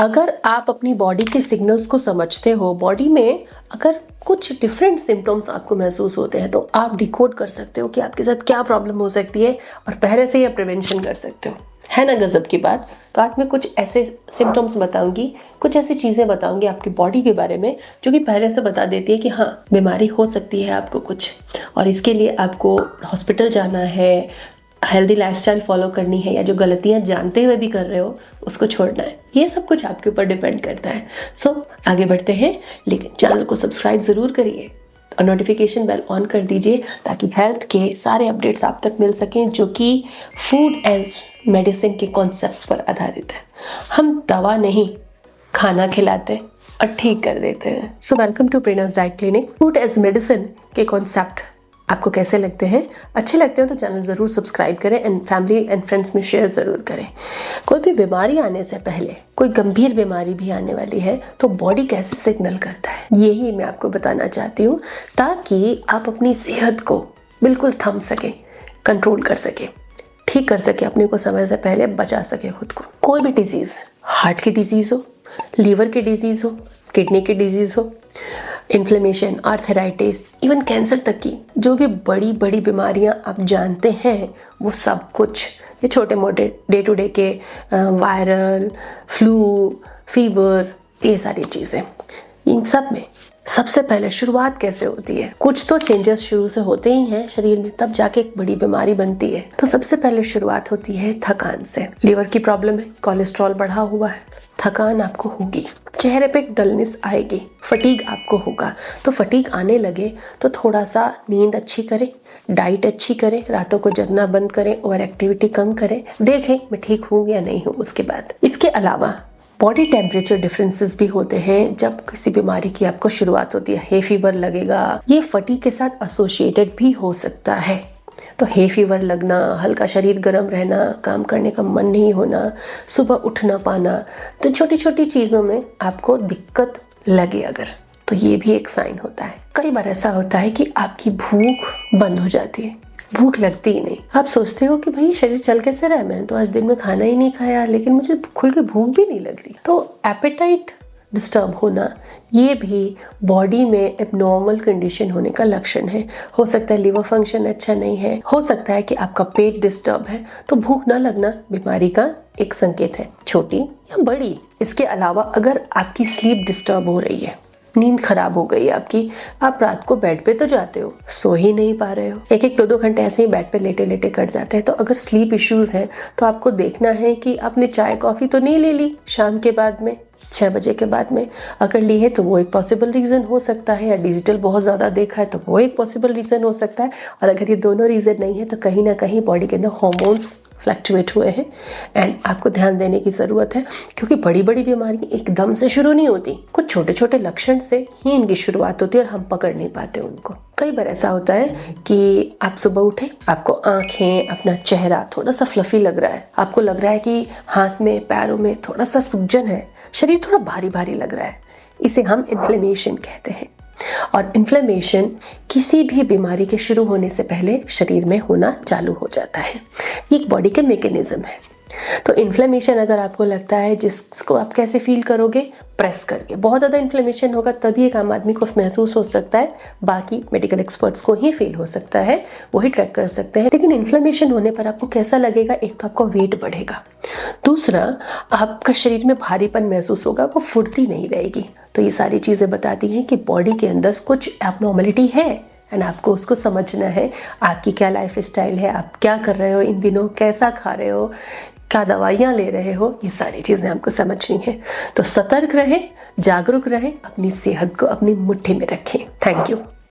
अगर आप अपनी बॉडी के सिग्नल्स को समझते हो, बॉडी में अगर कुछ डिफरेंट सिम्टम्स आपको महसूस होते हैं तो आप डिकोड कर सकते हो कि आपके साथ क्या प्रॉब्लम हो सकती है और पहले से ही आप प्रिवेंशन कर सकते हो। है ना गजब की बात। तो आज मैं कुछ ऐसे सिम्टम्स बताऊंगी, कुछ ऐसी चीज़ें बताऊंगी आपकी बॉडी के बारे में जो कि पहले से बता देती है कि हाँ बीमारी हो सकती है आपको कुछ, और इसके लिए आपको हॉस्पिटल जाना है, हेल्दी लाइफस्टाइल फॉलो करनी है, या जो गलतियां जानते हुए भी कर रहे हो उसको छोड़ना है। ये सब कुछ आपके ऊपर डिपेंड करता है। सो आगे बढ़ते हैं, लेकिन चैनल को सब्सक्राइब ज़रूर करिए और नोटिफिकेशन बेल ऑन कर दीजिए ताकि हेल्थ के सारे अपडेट्स आप तक मिल सकें जो कि फूड एज मेडिसिन के कॉन्सेप्ट पर आधारित है। हम दवा नहीं, खाना खिलाते और ठीक कर देते हैं। So welcome to Prerna's diet clinic. Food as medicine के कॉन्सेप्ट आपको कैसे लगते हैं? अच्छे लगते हो तो चैनल ज़रूर सब्सक्राइब करें एंड फैमिली एंड फ्रेंड्स में शेयर ज़रूर करें। कोई भी बीमारी आने से पहले, कोई गंभीर बीमारी भी आने वाली है तो बॉडी कैसे सिग्नल करता है, यही मैं आपको बताना चाहती हूँ ताकि आप अपनी सेहत को बिल्कुल थम सकें, कंट्रोल कर सकें, ठीक कर सके, अपने को समय से पहले बचा सके खुद को। कोई भी डिजीज़, हार्ट की डिजीज़ हो, लीवर की डिजीज़ हो, किडनी की डिजीज़ हो, इन्फ्लेमेशन, आर्थराइटिस, इवन कैंसर तक की जो भी बड़ी बड़ी बीमारियां आप जानते हैं, वो सब कुछ, ये छोटे मोटे डे टू डे के वायरल, फ्लू, फीवर, ये सारी चीज़ें, इन सब में सबसे पहले शुरुआत कैसे होती है? कुछ तो चेंजेस शुरू से होते ही हैं शरीर में, तब जाके एक बड़ी बीमारी बनती है। तो सबसे पहले शुरुआत होती है थकान से। लीवर की प्रॉब्लम है, कोलेस्ट्रॉल बढ़ा हुआ है, थकान आपको होगी, चेहरे पे एक डलनेस आएगी, फटीग आपको होगा। तो फटीग आने लगे तो थोड़ा सा नींद अच्छी करें, डाइट अच्छी करें, रातों को जगना बंद करें, ओवर एक्टिविटी कम करें, देखें मैं ठीक हूँ या नहीं हूँ उसके बाद। इसके अलावा बॉडी टेम्परेचर डिफरेंसेस भी होते हैं। जब किसी बीमारी की आपको शुरुआत होती है, हे फीवर लगेगा, ये फटीग के साथ एसोसिएटेड भी हो सकता है। तो हे फीवर लगना, हल्का शरीर गर्म रहना, काम करने का मन नहीं होना, सुबह उठ ना पाना, तो छोटी छोटी चीज़ों में आपको दिक्कत लगे अगर, तो ये भी एक साइन होता है। कई बार ऐसा होता है कि आपकी भूख बंद हो जाती है, भूख लगती ही नहीं। आप सोचते हो कि भाई शरीर चल कैसे रहा है, मैंने तो आज दिन में खाना ही नहीं खाया, लेकिन मुझे खुल के भूख भी नहीं लग रही। तो एपेटाइट डिस्टर्ब होना, ये भी बॉडी में एबनॉर्मल कंडीशन होने का लक्षण है। हो सकता है लिवर फंक्शन अच्छा नहीं है, हो सकता है कि आपका पेट डिस्टर्ब है। तो भूख ना लगना बीमारी का एक संकेत है, छोटी या बड़ी। इसके अलावा अगर आपकी स्लीप डिस्टर्ब हो रही है, नींद खराब हो गई आपकी, आप रात को बेड पे तो जाते हो, सो ही नहीं पा रहे हो, एक एक दो दो घंटे ऐसे ही बेड पे लेटे लेटे कट जाते हैं। तो अगर स्लीप इश्यूज हैं तो आपको देखना है कि आपने चाय कॉफ़ी तो नहीं ले ली शाम के बाद में, 6 बजे के बाद में। अगर ली है तो वो एक पॉसिबल रीज़न हो सकता है, या डिजिटल बहुत ज़्यादा देखा है तो वो एक पॉसिबल रीज़न हो सकता है। और अगर ये दोनों रीज़न नहीं है तो कहीं ना कहीं बॉडी के अंदर हॉर्मोन्स फ्लक्चुएट हुए हैं एंड आपको ध्यान देने की ज़रूरत है, क्योंकि बड़ी बड़ी बीमारी एकदम से शुरू नहीं होती, कुछ छोटे छोटे लक्षण से ही इनकी शुरुआत होती है और हम पकड़ नहीं पाते उनको। कई बार ऐसा होता है कि आप सुबह उठे, आपको आंखें, अपना चेहरा थोड़ा सा फ्लफी लग रहा है, आपको लग रहा है कि हाथ में पैरों में थोड़ा सा सूजन है, शरीर थोड़ा भारी भारी लग रहा है, इसे हम इन्फ्लेमेशन कहते हैं। और इन्फ्लेमेशन किसी भी बीमारी के शुरू होने से पहले शरीर में होना चालू हो जाता है, ये एक बॉडी के मैकेनिज्म है। तो इन्फ्लेमेशन अगर आपको लगता है, जिसको आप कैसे फील करोगे? प्रेस करके। बहुत ज़्यादा इन्फ्लेमेशन होगा तभी एक आम आदमी को महसूस हो सकता है, बाकी मेडिकल एक्सपर्ट्स को ही फील हो सकता है, वही ट्रैक कर सकते हैं। लेकिन इन्फ्लेमेशन होने पर आपको कैसा लगेगा? एक तो आपका वेट बढ़ेगा, दूसरा आपका शरीर में भारीपन महसूस होगा, वो फुर्ती नहीं रहेगी। तो ये सारी चीज़ें बताती हैं कि बॉडी के अंदर कुछ एबनॉर्मलिटी है एंड आपको उसको समझना है। आपकी क्या लाइफ स्टाइल है, आप क्या कर रहे हो इन दिनों, कैसा खा रहे हो, क्या दवाइयाँ ले रहे हो, ये सारी चीज़ें आपको समझनी है। तो सतर्क रहें, जागरूक रहें, अपनी सेहत को अपनी मुट्ठी में रखें। Thank you.